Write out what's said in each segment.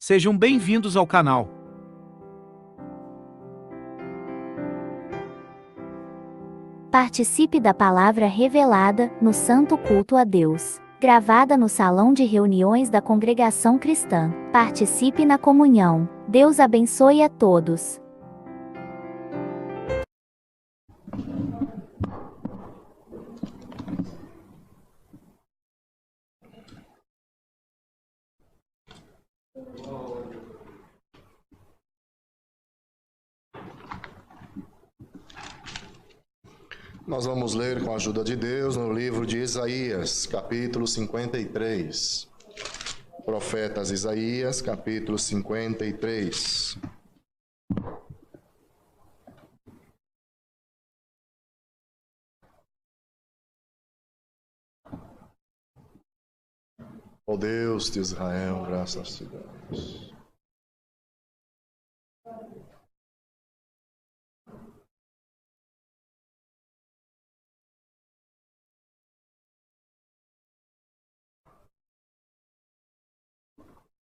Sejam bem-vindos ao canal. Participe da palavra revelada no Santo Culto a Deus, gravada no salão de reuniões da Congregação Cristã. Participe na comunhão. Deus abençoe a todos. Nós vamos ler com a ajuda de Deus no livro de Isaías, capítulo 53. Profetas Isaías, capítulo 53. Ó Deus de Israel, graças te damos.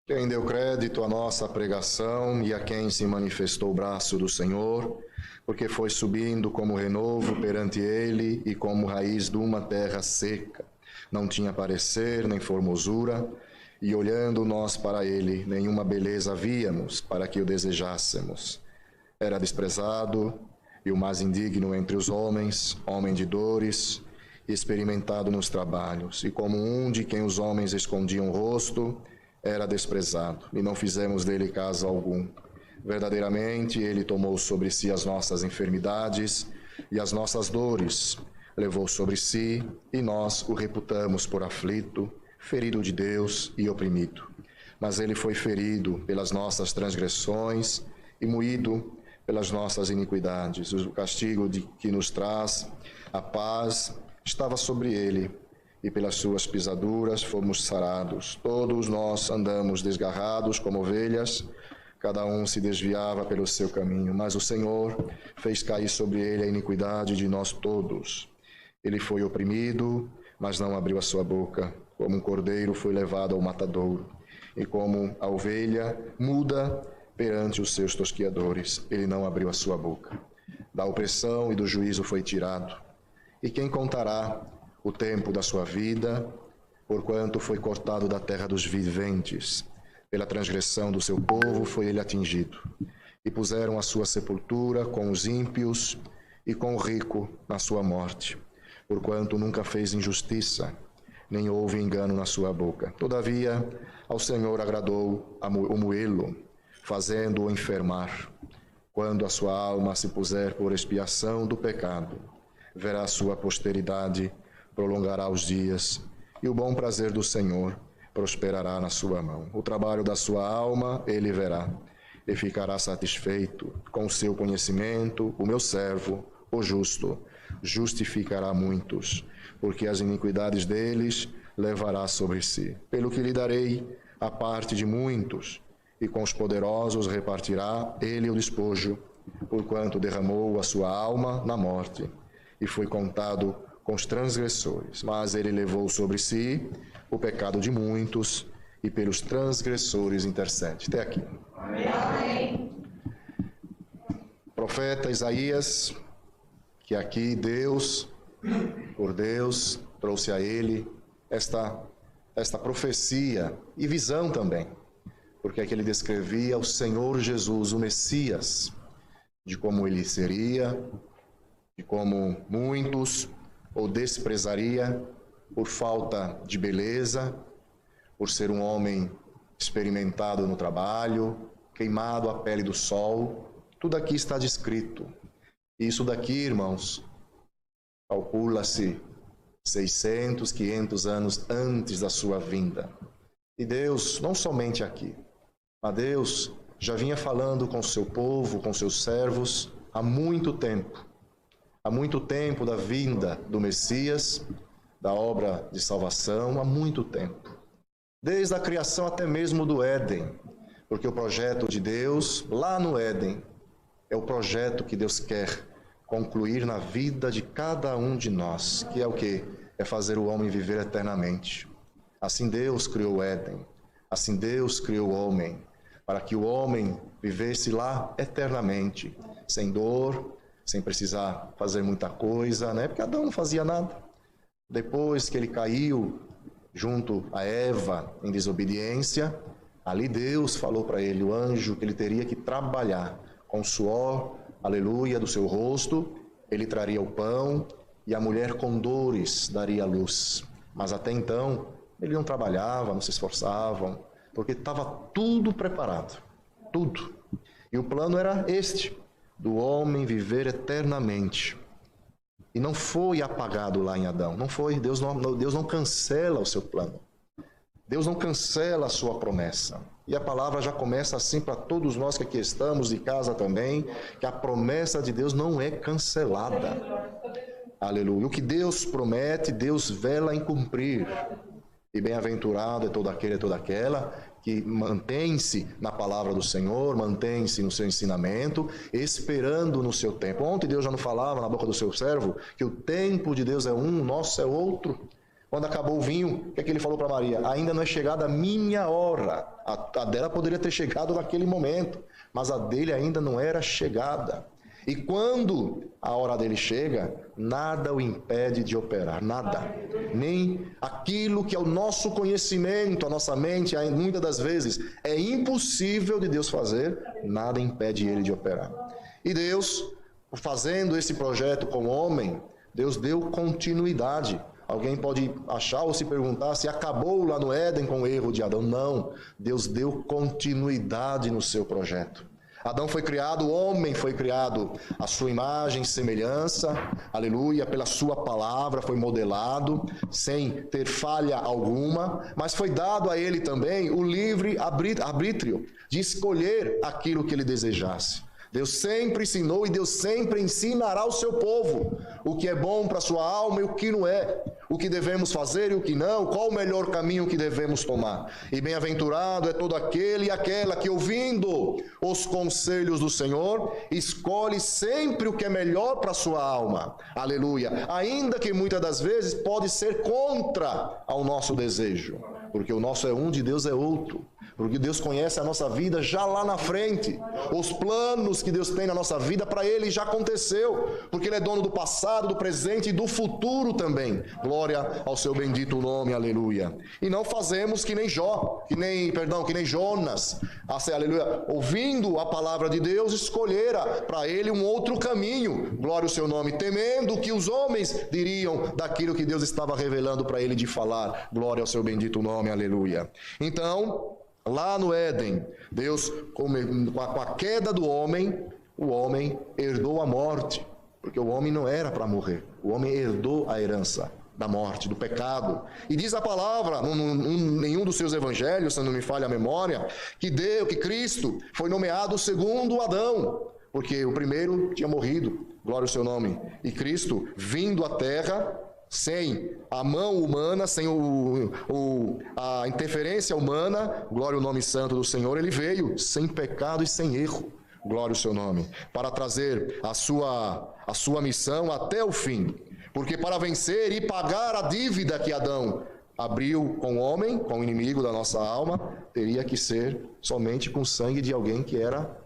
Quem deu crédito à nossa pregação e a quem se manifestou o braço do Senhor, porque foi subindo como renovo perante ele e como raiz de uma terra seca. Não tinha parecer nem formosura, e olhando nós para ele, nenhuma beleza víamos para que o desejássemos. Era desprezado e o mais indigno entre os homens, homem de dores, experimentado nos trabalhos, e como um de quem os homens escondiam o rosto, era desprezado, e não fizemos dele caso algum. Verdadeiramente, ele tomou sobre si as nossas enfermidades e as nossas dores, levou sobre si, e nós o reputamos por aflito, ferido de Deus e oprimido. Mas ele foi ferido pelas nossas transgressões e moído pelas nossas iniquidades. O castigo que nos traz a paz estava sobre ele, e pelas suas pisaduras fomos sarados. Todos nós andamos desgarrados como ovelhas, cada um se desviava pelo seu caminho, mas o Senhor fez cair sobre ele a iniquidade de nós todos. Ele foi oprimido, mas não abriu a sua boca. Como um cordeiro foi levado ao matadouro, e como a ovelha muda perante os seus tosquiadores, ele não abriu a sua boca. Da opressão e do juízo foi tirado. E quem contará o tempo da sua vida, porquanto foi cortado da terra dos viventes? Pela transgressão do seu povo foi ele atingido. E puseram a sua sepultura com os ímpios e com o rico na sua morte, porquanto nunca fez injustiça, nem houve engano na sua boca. Todavia, ao Senhor agradou o moê-lo, fazendo-o enfermar. Quando a sua alma se puser por expiação do pecado, verá a sua posteridade, prolongará os dias, e o bom prazer do Senhor prosperará na sua mão. O trabalho da sua alma ele verá, e ficará satisfeito. Com o seu conhecimento, o meu servo, o justo, justificará muitos, porque as iniquidades deles levará sobre si. Pelo que lhe darei a parte de muitos, e com os poderosos repartirá ele o despojo, porquanto derramou a sua alma na morte, e foi contado com os transgressores. Mas ele levou sobre si o pecado de muitos, e pelos transgressores intercede. Até aqui. Amém. Profeta Isaías, que aqui Deus, por Deus, trouxe a ele esta profecia e visão também, porque aqui ele descrevia o Senhor Jesus, o Messias, de como ele seria, de como muitos o desprezaria por falta de beleza, por ser um homem experimentado no trabalho, queimado à pele do sol. Tudo aqui está descrito. E isso daqui, irmãos, calcula-se 600, 500 anos antes da sua vinda. E Deus, não somente aqui, mas Deus já vinha falando com o seu povo, com seus servos, há muito tempo. Há muito tempo da vinda do Messias, da obra de salvação, há muito tempo. Desde a criação até mesmo do Éden, porque o projeto de Deus, lá no Éden, é o projeto que Deus quer concluir na vida de cada um de nós, que é o quê? É fazer o homem viver eternamente. Assim Deus criou o Éden, assim Deus criou o homem. para que o homem vivesse lá eternamente, sem dor, sem precisar fazer muita coisa, né? Porque Adão não fazia nada. Depois que ele caiu junto a Eva em desobediência, ali Deus falou para ele, o anjo, que ele teria que trabalhar com o suor, aleluia, do seu rosto, ele traria o pão e a mulher com dores daria a luz. Mas até então, ele não trabalhava, não se esforçavam, porque estava tudo preparado, tudo. E o plano era este, do homem viver eternamente. E não foi apagado lá em Adão, não foi, Deus não cancela o seu plano. Deus não cancela a sua promessa. E a palavra já começa assim para todos nós que aqui estamos, de casa também, que a promessa de Deus não é cancelada. Aleluia. O que Deus promete, Deus vela em cumprir. E bem-aventurado é todo aquele e toda aquela que mantém-se na palavra do Senhor, mantém-se no seu ensinamento, esperando no seu tempo. Ontem Deus já não falava na boca do seu servo que o tempo de Deus é um, o nosso é outro. Quando acabou o vinho, o que é que ele falou para Maria? Ainda não é chegada a minha hora. A dela poderia ter chegado naquele momento, mas a dele ainda não era chegada. E quando a hora dele chega, nada o impede de operar, nada. Nem aquilo que é o nosso conhecimento, a nossa mente, muitas das vezes, é impossível de Deus fazer, nada impede ele de operar. E Deus, fazendo esse projeto com o homem, Deus deu continuidade. Alguém pode achar ou se perguntar se acabou lá no Éden com o erro de Adão. Não, Deus deu continuidade no seu projeto. Adão foi criado, o homem foi criado à sua imagem e semelhança, aleluia, pela sua palavra, foi modelado, sem ter falha alguma, mas foi dado a ele também o livre arbítrio de escolher aquilo que ele desejasse. Deus sempre ensinou e Deus sempre ensinará ao seu povo o que é bom para a sua alma e o que não é, o que devemos fazer e o que não, qual o melhor caminho que devemos tomar. E bem-aventurado é todo aquele e aquela que, ouvindo os conselhos do Senhor, escolhe sempre o que é melhor para a sua alma. Aleluia. Ainda que muitas das vezes pode ser contra ao nosso desejo, porque o nosso é um, de Deus é outro. Porque Deus conhece a nossa vida já lá na frente. Os planos que Deus tem na nossa vida, para Ele já aconteceu. Porque Ele é dono do passado, do presente e do futuro também. Glória ao seu bendito nome, aleluia. E não fazemos que nem que nem Jonas, aleluia, ouvindo a palavra de Deus, escolhera para ele um outro caminho. Glória ao seu nome, temendo que os homens diriam daquilo que Deus estava revelando para ele de falar. Glória ao seu bendito nome, aleluia. Então, lá no Éden, Deus, com a queda do homem, o homem herdou a morte, porque o homem não era para morrer, o homem herdou a herança da morte, do pecado. E diz a palavra, em um dos seus evangelhos, se não me falha a memória, que Cristo foi nomeado o segundo Adão, porque o primeiro tinha morrido, glória ao seu nome, e Cristo, vindo à terra, sem a mão humana, sem a interferência humana, glória ao nome santo do Senhor, ele veio sem pecado e sem erro, glória ao seu nome, para trazer a sua missão até o fim, porque para vencer e pagar a dívida que Adão abriu com o homem, com o inimigo da nossa alma, teria que ser somente com o sangue de alguém que era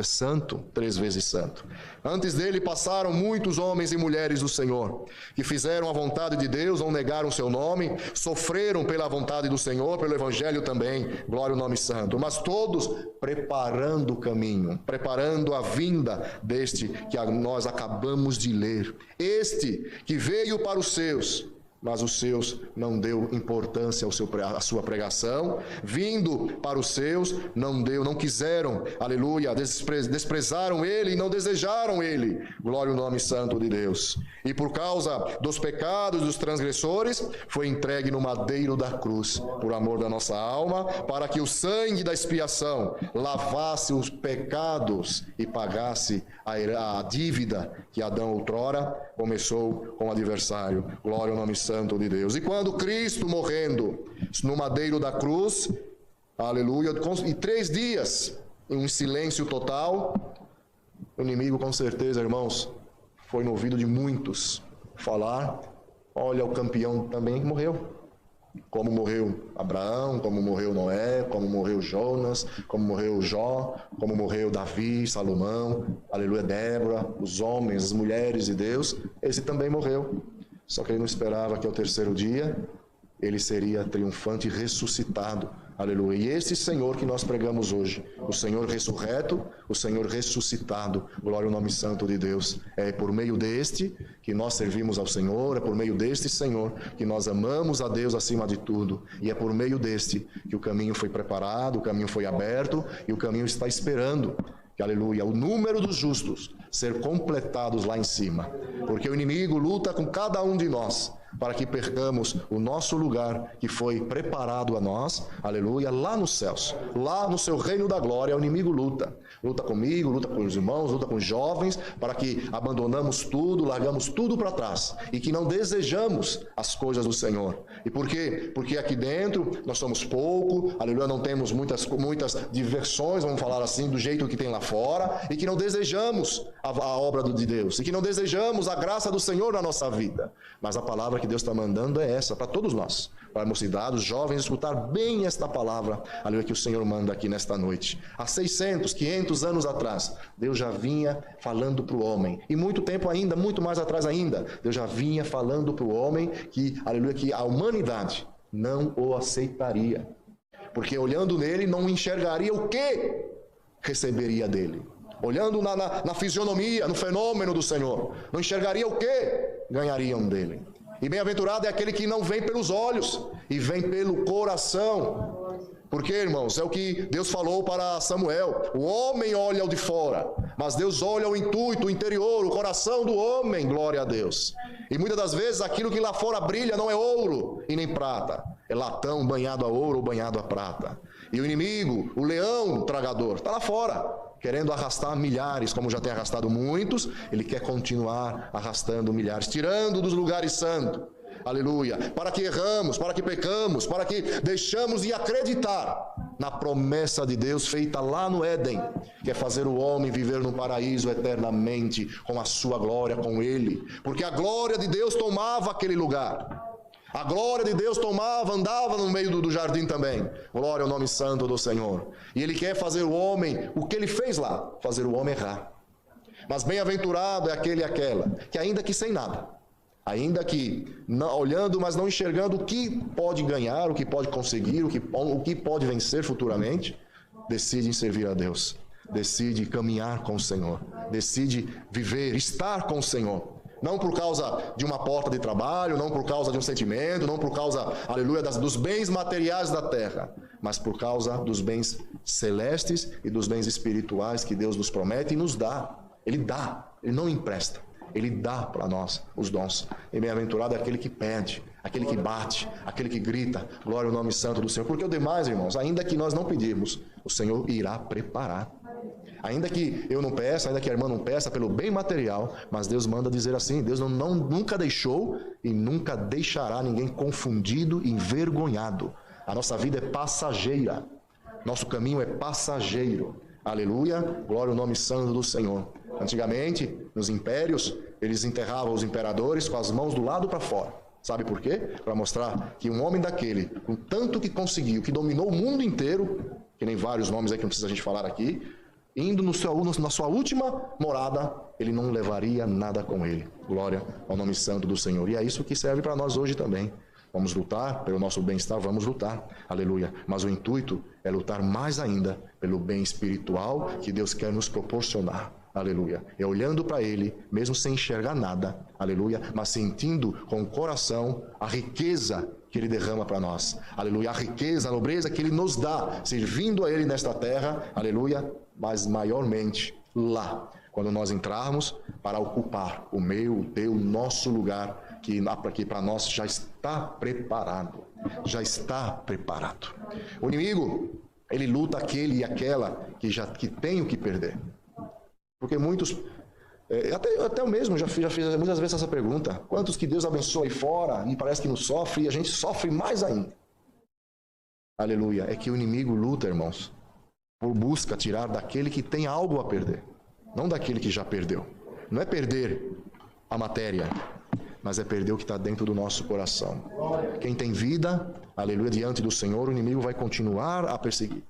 santo, 3 vezes santo. Antes dele passaram muitos homens e mulheres do Senhor, que fizeram a vontade de Deus, não negaram o seu nome, sofreram pela vontade do Senhor, pelo Evangelho também, glória ao nome santo, mas todos preparando o caminho, preparando a vinda deste que nós acabamos de ler. Este que veio para os seus, mas os seus não deu importância à sua pregação, vindo para os seus, não quiseram, aleluia, desprezaram ele e não desejaram ele, glória ao nome santo de Deus. E por causa dos pecados dos transgressores, foi entregue no madeiro da cruz, por amor da nossa alma, para que o sangue da expiação lavasse os pecados e pagasse a dívida que Adão outrora começou com o adversário, glória ao nome santo de Deus. E quando Cristo morrendo no madeiro da cruz, aleluia, e 3 dias em um silêncio total, o inimigo com certeza, irmãos, foi no ouvido de muitos falar, olha, o campeão também morreu. Como morreu Abraão, como morreu Noé, como morreu Jonas, como morreu Jó, como morreu Davi, Salomão, aleluia, Débora, os homens, as mulheres de Deus, esse também morreu. Só que ele não esperava que ao terceiro dia ele seria triunfante e ressuscitado. Aleluia. E esse Senhor que nós pregamos hoje, o Senhor ressurreto, o Senhor ressuscitado, glória ao nome santo de Deus. É por meio deste que nós servimos ao Senhor, é por meio deste Senhor que nós amamos a Deus acima de tudo. E é por meio deste que o caminho foi preparado, o caminho foi aberto e o caminho está esperando. Que, aleluia, o número dos justos ser completados lá em cima. Porque o inimigo luta com cada um de nós, para que percamos o nosso lugar que foi preparado a nós, aleluia, lá nos céus, lá no seu reino da glória. O inimigo luta comigo, luta com os irmãos, luta com os jovens, para que abandonamos tudo, largamos tudo para trás, e que não desejamos as coisas do Senhor. E por quê? Porque aqui dentro nós somos pouco, aleluia, não temos muitas diversões, vamos falar assim, do jeito que tem lá fora, e que não desejamos a obra de Deus, e que não desejamos a graça do Senhor na nossa vida. Mas a palavra que Deus está mandando é essa, para todos nós, para a mocidade, os jovens, escutar bem esta palavra, aleluia, que o Senhor manda aqui nesta noite. Há 600, 500 anos atrás, Deus já vinha falando para o homem, e muito tempo ainda, muito mais atrás ainda, Deus já vinha falando para o homem que, aleluia, que a humanidade não o aceitaria, porque olhando nele não enxergaria o que receberia dele. Olhando na fisionomia, no fenômeno do Senhor, não enxergaria o que ganhariam dele. E bem-aventurado é aquele que não vem pelos olhos, e vem pelo coração. Porque, irmãos, é o que Deus falou para Samuel: o homem olha o de fora, mas Deus olha o intuito, o interior, o coração do homem, glória a Deus. E muitas das vezes aquilo que lá fora brilha não é ouro e nem prata, é latão banhado a ouro ou banhado a prata. E o inimigo, o leão tragador, está lá fora, querendo arrastar milhares, como já tem arrastado muitos. Ele quer continuar arrastando milhares, tirando dos lugares santos, aleluia, para que erramos, para que pecamos, para que deixamos de acreditar na promessa de Deus feita lá no Éden, que é fazer o homem viver no paraíso eternamente, com a sua glória com ele, porque a glória de Deus tomava aquele lugar. A glória de Deus andava no meio do jardim também. Glória ao nome santo do Senhor. E Ele quer fazer o homem, o que Ele fez lá, fazer o homem errar. Mas bem-aventurado é aquele e aquela, que ainda que sem nada, ainda que não, olhando, mas não enxergando o que pode ganhar, o que pode conseguir, o que pode vencer futuramente, decide servir a Deus. Decide caminhar com o Senhor. Decide viver, estar com o Senhor. Não por causa de uma porta de trabalho, não por causa de um sentimento, não por causa, aleluia, dos bens materiais da terra, mas por causa dos bens celestes e dos bens espirituais que Deus nos promete e nos dá. Ele dá, Ele não empresta, Ele dá para nós os dons. E bem-aventurado é aquele que pede, aquele que bate, aquele que grita, glória ao nome santo do Senhor. Porque o demais, irmãos, ainda que nós não pedirmos, o Senhor irá preparar. Ainda que eu não peça, ainda que a irmã não peça pelo bem material, mas Deus manda dizer assim: Deus nunca deixou e nunca deixará ninguém confundido e envergonhado. A nossa vida é passageira, nosso caminho é passageiro. Aleluia, glória ao nome santo do Senhor. Antigamente, nos impérios, eles enterravam os imperadores com as mãos do lado para fora. Sabe por quê? Para mostrar que um homem daquele, com tanto que conseguiu, que dominou o mundo inteiro, que nem vários nomes aí que não precisa a gente falar aqui, indo na sua última morada, ele não levaria nada com ele. Glória ao nome santo do Senhor. E é isso que serve para nós hoje também. Vamos lutar pelo nosso bem-estar, vamos lutar, aleluia. Mas o intuito é lutar mais ainda pelo bem espiritual que Deus quer nos proporcionar, aleluia. É olhando para Ele, mesmo sem enxergar nada, aleluia, mas sentindo com o coração a riqueza que Ele derrama para nós, aleluia. A riqueza, a nobreza que Ele nos dá, servindo a Ele nesta terra, aleluia, mas maiormente lá, quando nós entrarmos para ocupar o meu, o teu, nosso lugar, que para nós já está preparado, já está preparado. O inimigo, ele luta aquele e aquela que tem o que perder, porque muitos, até eu mesmo já fiz muitas vezes essa pergunta: quantos que Deus abençoa aí fora e parece que não sofre, e a gente sofre mais ainda? Aleluia. É que o inimigo luta, irmãos, por busca tirar daquele que tem algo a perder, não daquele que já perdeu. Não é perder a matéria, mas é perder o que está dentro do nosso coração. Quem tem vida, aleluia, diante do Senhor, o inimigo vai continuar a perseguir.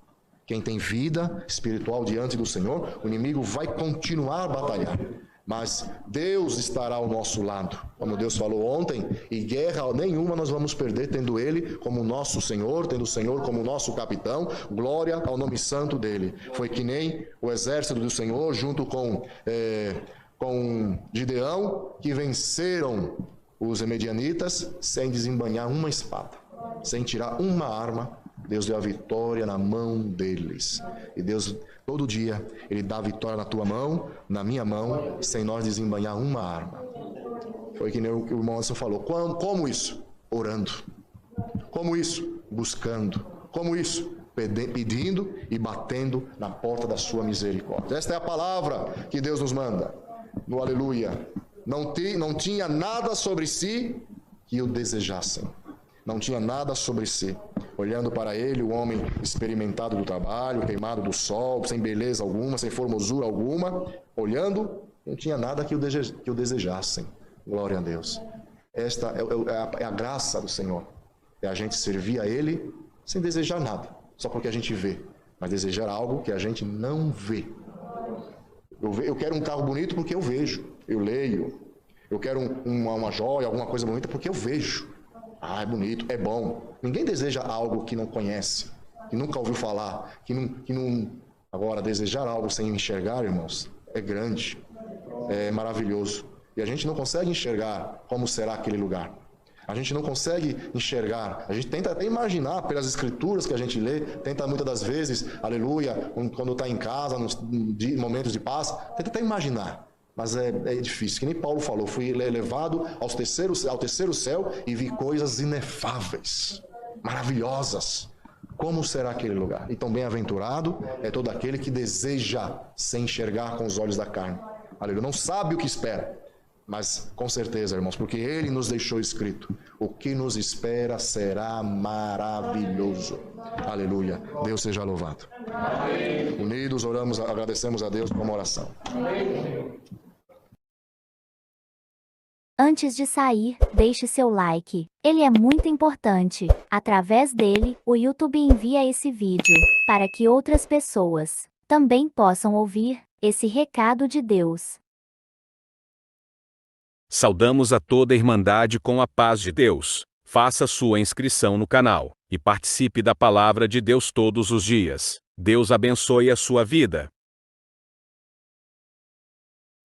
Quem tem vida espiritual diante do Senhor, o inimigo vai continuar a batalhar. Mas Deus estará ao nosso lado, como Deus falou ontem, e guerra nenhuma nós vamos perder, tendo Ele como nosso Senhor, tendo o Senhor como nosso capitão. Glória ao nome santo dEle. Foi que nem o exército do Senhor, junto com Gideão, que venceram os medianitas sem desembainhar uma espada, sem tirar uma arma. Deus deu a vitória na mão deles. E Deus, todo dia, Ele dá a vitória na tua mão, na minha mão, sem nós desembainhar uma arma. Foi que nem o irmão Anderson falou. Como isso? Orando. Como isso? Buscando. Como isso? Pedindo e batendo na porta da sua misericórdia. Esta é a palavra que Deus nos manda. No aleluia. Não tinha nada sobre si que o desejassem. Não tinha nada sobre si. Olhando para ele, o homem experimentado do trabalho, queimado do sol, sem beleza alguma, sem formosura alguma, olhando, não tinha nada que o desejassem. Glória a Deus. Esta é a graça do Senhor. É a gente servir a Ele sem desejar nada, só porque a gente vê, mas desejar algo que a gente não vê. Eu quero um carro bonito porque eu vejo, eu leio. Eu quero uma joia, alguma coisa bonita porque eu vejo. Ah, é bonito, é bom. Ninguém deseja algo que não conhece, que nunca ouviu falar, que não... Agora, desejar algo sem enxergar, irmãos, é grande, é maravilhoso. E a gente não consegue enxergar como será aquele lugar. A gente não consegue enxergar. A gente tenta até imaginar pelas escrituras que a gente lê, tenta muitas das vezes, aleluia, quando está em casa, nos momentos de paz, tenta até imaginar. Mas é difícil, que nem Paulo falou, fui levado ao terceiro céu e vi coisas inefáveis, maravilhosas. Como será aquele lugar? Então, bem-aventurado é todo aquele que deseja sem enxergar com os olhos da carne. Aleluia, não sabe o que espera, mas com certeza, irmãos, porque Ele nos deixou escrito, o que nos espera será maravilhoso. Aleluia, Deus seja louvado. Amém. Unidos, oramos, agradecemos a Deus por uma oração. Amém. Antes de sair, deixe seu like. Ele é muito importante. Através dele, o YouTube envia esse vídeo para que outras pessoas também possam ouvir esse recado de Deus. Saudamos a toda a Irmandade com a paz de Deus. Faça sua inscrição no canal e participe da Palavra de Deus todos os dias. Deus abençoe a sua vida.